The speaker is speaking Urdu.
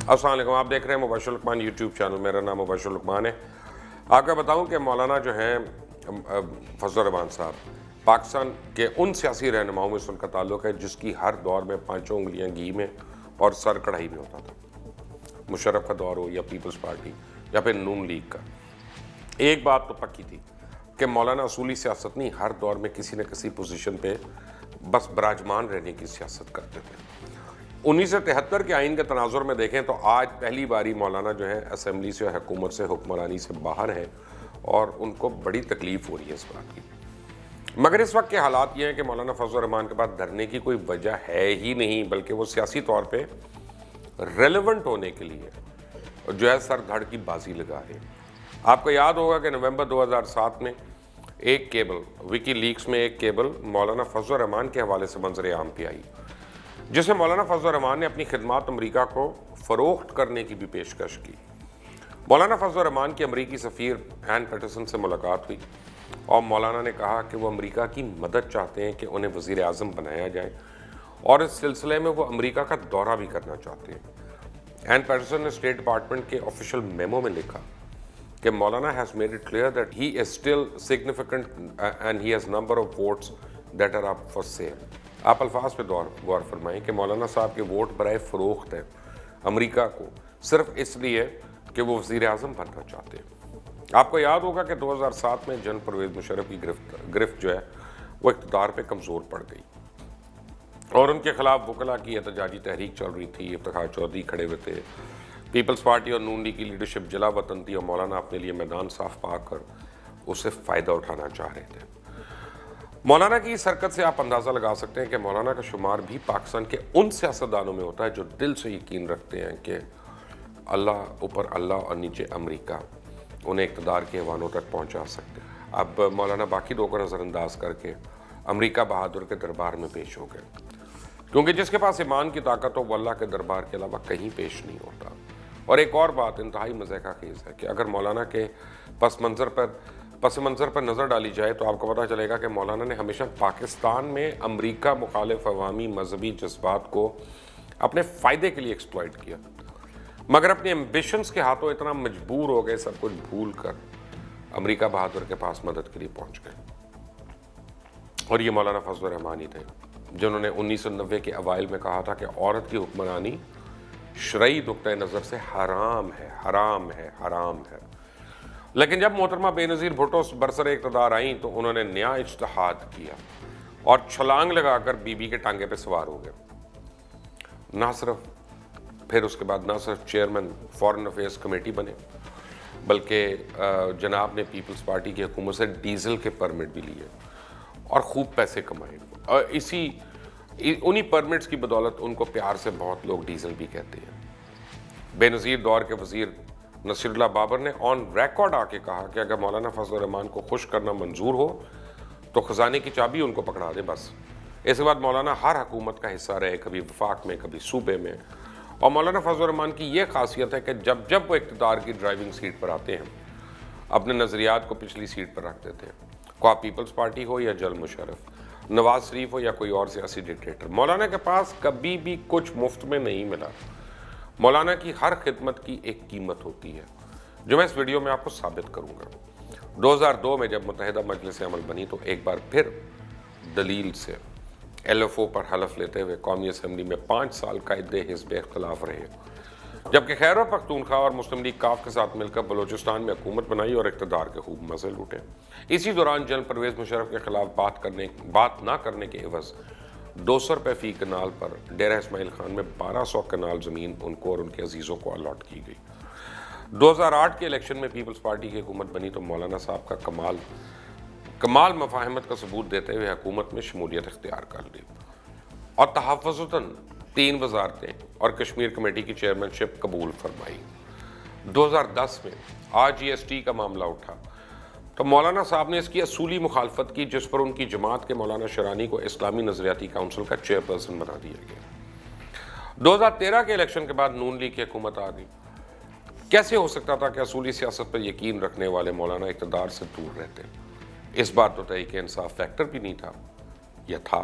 السلام علیکم، آپ دیکھ رہے ہیں مبشر لقمان یوٹیوب چینل. میرا نام مبشر لقمان ہے. آپ کو بتاؤں کہ مولانا جو ہیں فضل الرحمان صاحب پاکستان کے ان سیاسی رہنماؤں میں سے ان کا تعلق ہے جس کی ہر دور میں 5 انگلیاں گھی میں اور سر کڑھائی میں ہوتا تھا. مشرف کا دور ہو یا پیپلز پارٹی یا پھر نون لیگ کا. ایک بات تو پکی تھی کہ مولانا اصولی سیاست نہیں، ہر دور میں کسی نہ کسی پوزیشن پہ بس براجمان رہنے کی سیاست کرتے تھے. 1973 کے آئین کے تناظر میں دیکھیں تو آج پہلی باری مولانا جو ہے اسمبلی سے اور حکومت سے حکمرانی سے باہر ہیں اور ان کو بڑی تکلیف ہو رہی ہے اس بات کی. مگر اس وقت کے حالات یہ ہیں کہ مولانا فضل الرحمان کے بعد دھرنے کی کوئی وجہ ہے ہی نہیں، بلکہ وہ سیاسی طور پہ ریلیونٹ ہونے کے لیے جو ہے سر دھڑ کی بازی لگا رہے ہیں. آپ کو یاد ہوگا کہ نومبر 2007 میں ایک کیبل وکی لیکس میں ایک کیبل مولانا فضل الرحمان کے حوالے سے منظر عام پہ آئی، جس میں مولانا فضل الرحمان نے اپنی خدمات امریکہ کو فروخت کرنے کی بھی پیشکش کی. مولانا فضل الرحمان کی امریکی سفیر این پیٹرسن سے ملاقات ہوئی اور مولانا نے کہا کہ وہ امریکہ کی مدد چاہتے ہیں کہ انہیں وزیر اعظم بنایا جائے اور اس سلسلے میں وہ امریکہ کا دورہ بھی کرنا چاہتے ہیں. این پیٹرسن نے اسٹیٹ ڈپارٹمنٹ کے آفیشیل میمو میں لکھا کہ مولانا has made it clear that he is still significant and he has number of votes that are up for sale. آپ الفاظ پہ غور فرمائیں کہ مولانا صاحب کے ووٹ برائے فروخت ہیں امریکہ کو صرف اس لیے کہ وہ وزیر اعظم بننا چاہتے ہیں. آپ کو یاد ہوگا کہ 2007 میں جنرل پرویز مشرف کی گرفت جو ہے وہ اقتدار پہ کمزور پڑ گئی اور ان کے خلاف وکلا کی احتجاجی تحریک چل رہی تھی. افتخار چودھری کھڑے ہوئے تھے، پیپلز پارٹی اور نون لیگ کی لیڈرشپ جلا وطن تھی اور مولانا اپنے لیے میدان صاف پا کر اسے فائدہ اٹھانا چاہ رہے تھے. مولانا کی اس حرکت سے آپ اندازہ لگا سکتے ہیں کہ مولانا کا شمار بھی پاکستان کے ان سیاستدانوں میں ہوتا ہے جو دل سے یقین رکھتے ہیں کہ اللہ اوپر اللہ اور نیچے امریکہ انہیں اقتدار کے ایوانوں تک پہنچا سکتے ہیں. اب مولانا باقی دو کو نظر انداز کر کے امریکہ بہادر کے دربار میں پیش ہو گئے، کیونکہ جس کے پاس ایمان کی طاقت ہو وہ اللہ کے دربار کے علاوہ کہیں پیش نہیں ہوتا. اور ایک اور بات انتہائی مضحکہ خیز ہے کہ اگر مولانا کے پس منظر پر نظر ڈالی جائے تو آپ کو پتہ چلے گا کہ مولانا نے ہمیشہ پاکستان میں امریکہ مخالف عوامی مذہبی جذبات کو اپنے فائدے کے لیے ایکسپلائٹ کیا، مگر اپنے ایمبیشنز کے ہاتھوں اتنا مجبور ہو گئے سب کچھ بھول کر امریکہ بہادر کے پاس مدد کے لیے پہنچ گئے. اور یہ مولانا فضل الرحمان ہی تھے جنہوں نے 1990 کے اوائل میں کہا تھا کہ عورت کی حکمرانی شرعی نقطۂ نظر سے حرام ہے، حرام ہے، حرام ہے. لیکن جب محترمہ بے نظیر بھٹو برسر اقتدار آئیں تو انہوں نے نیا اجتہاد کیا اور چھلانگ لگا کر بی بی کے ٹانگے پہ سوار ہو گئے. پھر اس کے بعد نہ صرف چیئرمین فارن افیئرس کمیٹی بنے بلکہ جناب نے پیپلز پارٹی کی حکومت سے ڈیزل کے پرمٹ بھی لیے اور خوب پیسے کمائے. اور انہی پرمٹس کی بدولت ان کو پیار سے بہت لوگ ڈیزل بھی کہتے ہیں. بے نظیر دور کے وزیر نصیر اللہ بابر نے آن ریکارڈ آ کے کہا کہ اگر مولانا فضل الرحمان کو خوش کرنا منظور ہو تو خزانے کی چابی ان کو پکڑا دے بس. اس کے بعد مولانا ہر حکومت کا حصہ رہے، کبھی وفاق میں کبھی صوبے میں. اور مولانا فضل الرحمان کی یہ خاصیت ہے کہ جب وہ اقتدار کی ڈرائیونگ سیٹ پر آتے ہیں اپنے نظریات کو پچھلی سیٹ پر رکھ دیتے ہیں، خواہ پیپلز پارٹی ہو یا جنرل مشرف، نواز شریف ہو یا کوئی اور سیاسی ڈکٹیٹر. مولانا کے پاس کبھی بھی کچھ مفت میں نہیں ملا. مولانا کی ہر خدمت کی ایک قیمت ہوتی ہے جو میں اس ویڈیو میں آپ کو ثابت کروں گا. 2002 میں جب متحدہ مجلس عمل بنی تو ایک بار پھر دلیل سے LFO پر حلف لیتے ہوئے قومی اسمبلی میں 5 سال قائد حزب اختلاف رہے، جبکہ خیبر پختونخوا اور مسلم لیگ کاف کے ساتھ مل کر بلوچستان میں حکومت بنائی اور اقتدار کے خوب مزے لوٹے. اسی دوران جنرل پرویز مشرف کے خلاف بات نہ کرنے کے عوض 200 روپے فی کنال پر ڈیرہ اسماعیل خان میں 1200 کنال زمین ان کو اور ان کے عزیزوں کو الاٹ کی گئی. 2008 کے الیکشن میں پیپلز پارٹی کی حکومت بنی تو مولانا صاحب کا کمال مفاہمت کا ثبوت دیتے ہوئے حکومت میں شمولیت اختیار کر لی اور تحفظاً 3 وزارتیں اور کشمیر کمیٹی کی چیئرمین شپ قبول فرمائی. 2010 میں RGST کا معاملہ اٹھا تو مولانا صاحب نے اس کی اصولی مخالفت کی، جس پر ان کی جماعت کے مولانا شرانی کو اسلامی نظریاتی کونسل کا چیئرپرسن بنا دیا گیا. 2013 کے الیکشن کے بعد نون لیگ کی حکومت آ گئی. کیسے ہو سکتا تھا کہ اصولی سیاست پر یقین رکھنے والے مولانا اقتدار سے دور رہتے؟ اس بار تو تحریک انصاف فیکٹر بھی نہیں تھا، یہ تھا.